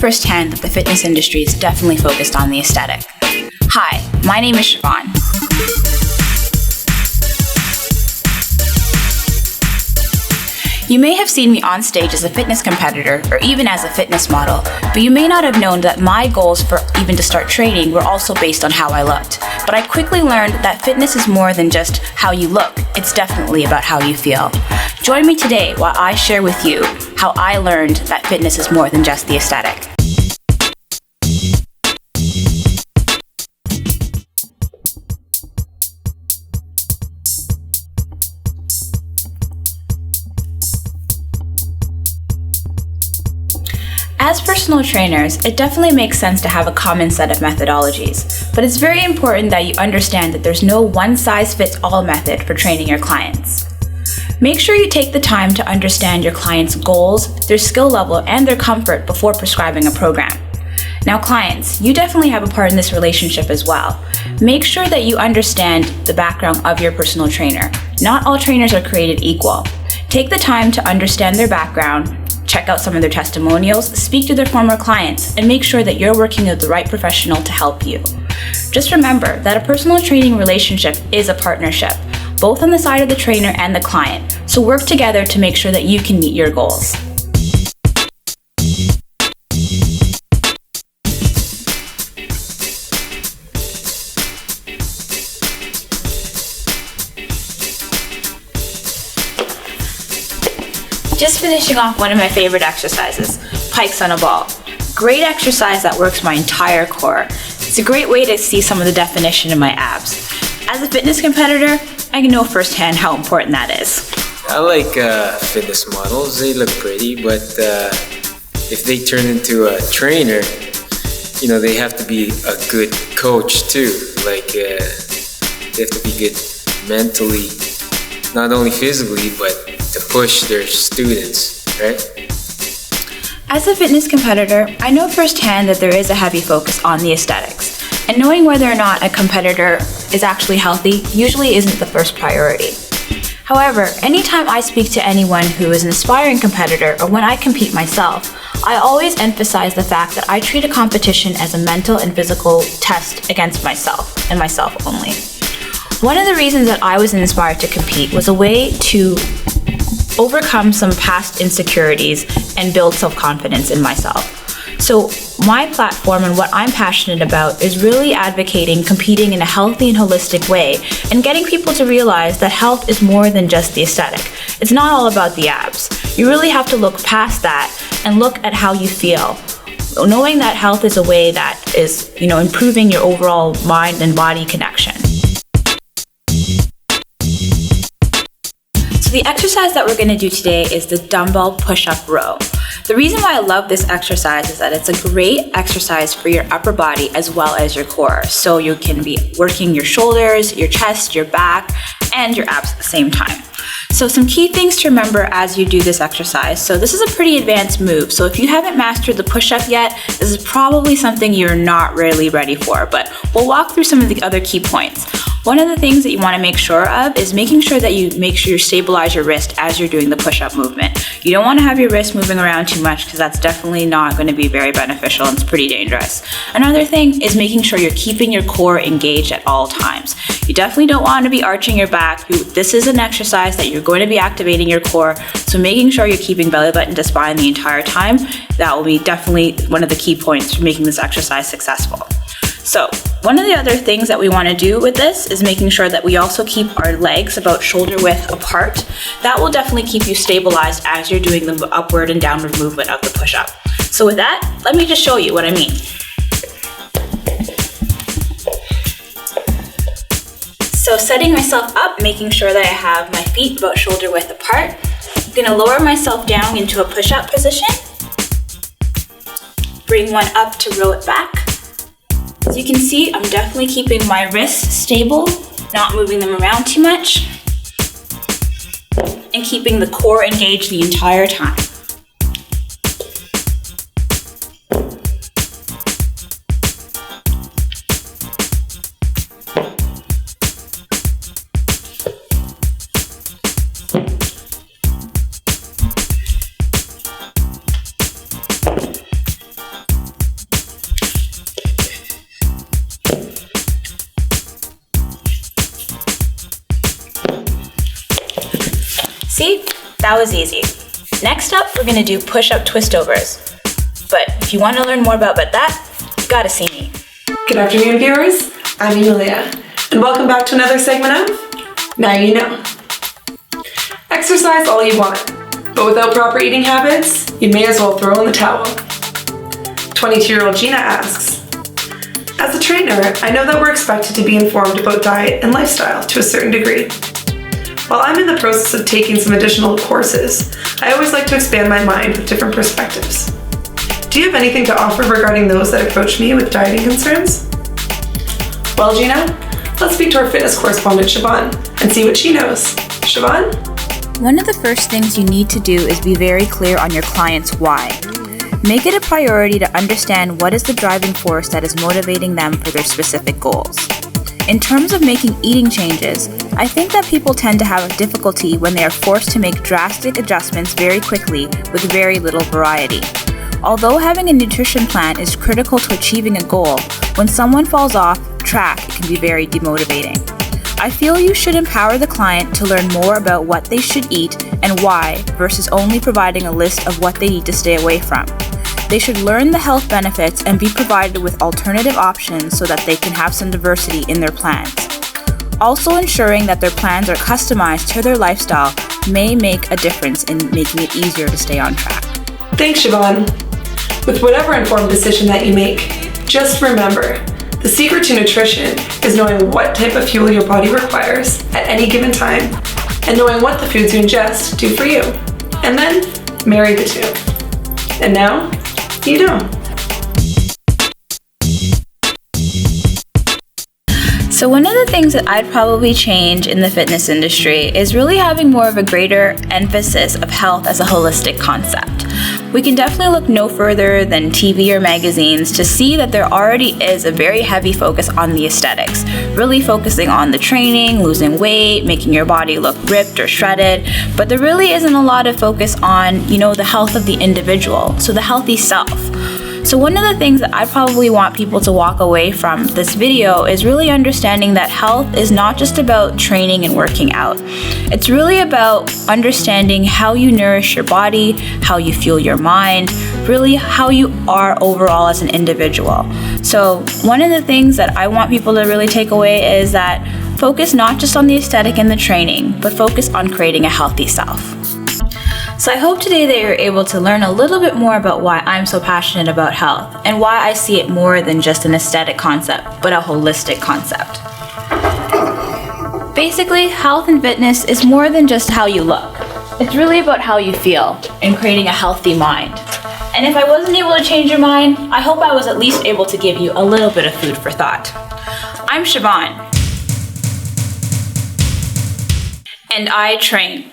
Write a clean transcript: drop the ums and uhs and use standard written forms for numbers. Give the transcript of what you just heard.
firsthand that the fitness industry is definitely focused on the aesthetic. Hi, my name is Chivon. You may have seen me on stage as a fitness competitor or even as a fitness model, but you may not have known that my goals for even to start training were also based on how I looked. But I quickly learned that fitness is more than just how you look, it's definitely about how you feel. Join me today while I share with you how I learned that fitness is more than just the aesthetic. As personal trainers, it definitely makes sense to have a common set of methodologies, but it's very important that you understand that there's no one-size-fits-all method for training your clients. Make sure you take the time to understand your client's goals, their skill level, and their comfort before prescribing a program. Now clients, you definitely have a part in this relationship as well. Make sure that you understand the background of your personal trainer. Not all trainers are created equal. Take the time to understand their background, check out some of their testimonials, speak to their former clients, and make sure that you're working with the right professional to help you. Just remember that a personal training relationship is a partnership, both on the side of the trainer and the client, so work together to make sure that you can meet your goals. Just finishing off one of my favorite exercises, pikes on a ball. Great exercise that works my entire core. It's a great way to see some of the definition in my abs. As a fitness competitor, I know firsthand how important that is. I like fitness models, they look pretty, but if they turn into a trainer, they have to be a good coach too. They have to be good mentally, not only physically, but to push their students, right? As a fitness competitor, I know firsthand that there is a heavy focus on the aesthetics, and knowing whether or not a competitor is actually healthy usually isn't the first priority. However, anytime I speak to anyone who is an aspiring competitor or when I compete myself, I always emphasize the fact that I treat a competition as a mental and physical test against myself and myself only. One of the reasons that I was inspired to compete was a way to overcome some past insecurities and build self-confidence in myself. So my platform and what I'm passionate about is really advocating competing in a healthy and holistic way and getting people to realize that health is more than just the aesthetic. It's not all about the abs. You really have to look past that and look at how you feel. Knowing that health is a way that is, improving your overall mind and body connection. The exercise that we're going to do today is the dumbbell push-up row. The reason why I love this exercise is that it's a great exercise for your upper body as well as your core. So you can be working your shoulders, your chest, your back, and your abs at the same time. So some key things to remember as you do this exercise. So this is a pretty advanced move. So if you haven't mastered the push-up yet, this is probably something you're not really ready for, but we'll walk through some of the other key points. One of the things that you want to make sure of is making sure that you stabilize your wrist as you're doing the push-up movement. You don't want to have your wrist moving around too much because that's definitely not going to be very beneficial and it's pretty dangerous. Another thing is making sure you're keeping your core engaged at all times. You definitely don't want to be arching your back. This is an exercise that you're going to be activating your core, so making sure you're keeping belly button to spine the entire time, that will be definitely one of the key points for making this exercise successful. So one of the other things that we want to do with this is making sure that we also keep our legs about shoulder width apart. That will definitely keep you stabilized as you're doing the upward and downward movement of the push-up. So with that, let me just show you what I mean. So setting myself up, making sure that I have my feet about shoulder width apart. I'm going to lower myself down into a push-up position. Bring one up to row it back. As you can see, I'm definitely keeping my wrists stable, not moving them around too much, and keeping the core engaged the entire time. See, that was easy. Next up, we're gonna do push-up twist-overs. But if you want to learn more about that, you gotta see me. Good afternoon, viewers. I'm Emilia, and welcome back to another segment of Now You Know. Exercise all you want, but without proper eating habits, you may as well throw in the towel. 22-year-old Gina asks, as a trainer, I know that we're expected to be informed about diet and lifestyle to a certain degree. While I'm in the process of taking some additional courses, I always like to expand my mind with different perspectives. Do you have anything to offer regarding those that approach me with dieting concerns? Well, Gina, let's speak to our fitness correspondent, Chivon, and see what she knows. Chivon? One of the first things you need to do is be very clear on your client's why. Make it a priority to understand what is the driving force that is motivating them for their specific goals. In terms of making eating changes, I think that people tend to have difficulty when they are forced to make drastic adjustments very quickly with very little variety. Although having a nutrition plan is critical to achieving a goal, when someone falls off track, it can be very demotivating. I feel you should empower the client to learn more about what they should eat and why versus only providing a list of what they need to stay away from. They should learn the health benefits and be provided with alternative options so that they can have some diversity in their plans. Also, ensuring that their plans are customized to their lifestyle may make a difference in making it easier to stay on track. Thanks, Chivon. With whatever informed decision that you make, just remember, the secret to nutrition is knowing what type of fuel your body requires at any given time and knowing what the foods you ingest do for you. And then, marry the two. And now, you know. So one of the things that I'd probably change in the fitness industry is really having more of a greater emphasis of health as a holistic concept. We can definitely look no further than TV or magazines to see that there already is a very heavy focus on the aesthetics, really focusing on the training, losing weight, making your body look ripped or shredded, but there really isn't a lot of focus on, the health of the individual, so the healthy self. So one of the things that I probably want people to walk away from this video is really understanding that health is not just about training and working out. It's really about understanding how you nourish your body, how you fuel your mind, really how you are overall as an individual. So one of the things that I want people to really take away is that focus not just on the aesthetic and the training, but focus on creating a healthy self. So I hope today that you're able to learn a little bit more about why I'm so passionate about health and why I see it more than just an aesthetic concept, but a holistic concept. Basically, health and fitness is more than just how you look. It's really about how you feel and creating a healthy mind. And if I wasn't able to change your mind, I hope I was at least able to give you a little bit of food for thought. I'm Chivon, and I train.